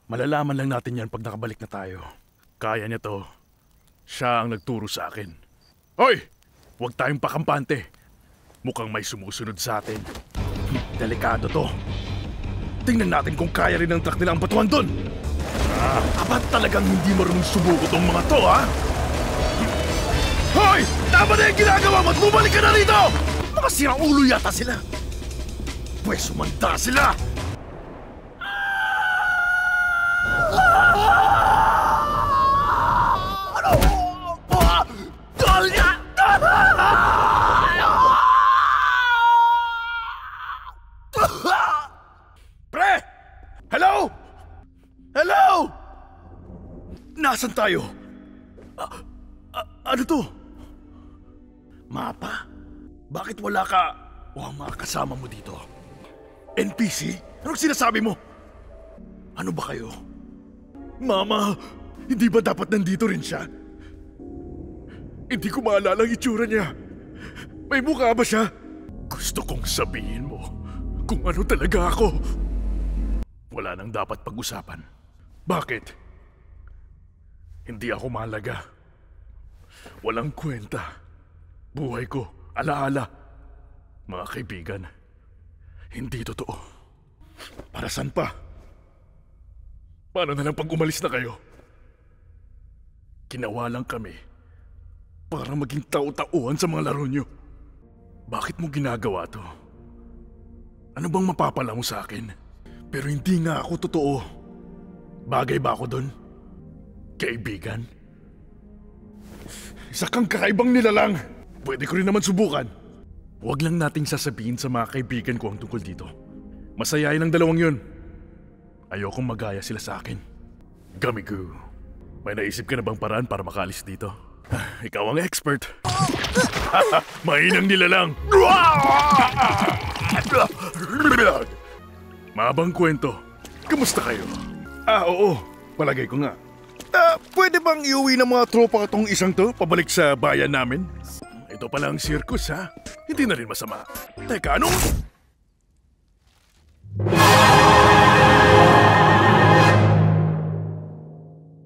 Malalaman lang natin yan pag nakabalik na tayo. Kaya niya to. Siya ang nagturo sa akin. Hoy! Huwag tayong pakampante. Mukhang may sumusunod sa atin. Delikado to. Tingnan natin kung kaya rin ng truck nila ang batuhan doon. Aba talagang hindi marunong subuko tong mga to, ha? Hoy! Tama na yung ginagawa mo at bumalik ka na rito! Mga sirang ulo yata sila. Pwes sumanda sila! Pre! Hello? Hello? Nasaan tayo? Ano to? Mapa? Bakit wala ka o ang mga kasama mo dito? NPC? Anong sinasabi mo? Ano ba kayo? Mama, hindi ba dapat nandito rin siya? Hindi ko maalala ang itsura niya. May mukha ba siya? Gusto kong sabihin mo kung ano talaga ako. Wala nang dapat pag-usapan. Bakit? Hindi ako mahalaga. Walang kwenta. Buhay ko, alaala. Mga kaibigan, hindi totoo. Para saan pa? Paano na lang pag umalis na kayo? Ginawa lang kami para maging tao-tauhan sa mga laro nyo. Bakit mo ginagawa to? Ano bang mapapala mo sa akin? Pero hindi nga ako totoo. Bagay ba ako doon? Kaibigan? Isa kang kakaibang nilalang. Pwede ko rin naman subukan. Huwag lang nating sasabihin sa mga kaibigan ko ang tungkol dito. Masayain ang dalawang yun. Ayokong magaya sila sa akin. Gamigu, may naisip ka na bang paraan para makaalis dito? Ikaw ang expert. Mainang nilalang. Mahabang kwento. Kamusta kayo? Oo. Palagay ko nga. Pwede bang iuwi ng mga tropa katong isang to pabalik sa bayan namin? Ito pala ang circus, ha? Hindi na rin masama. Teka, anong...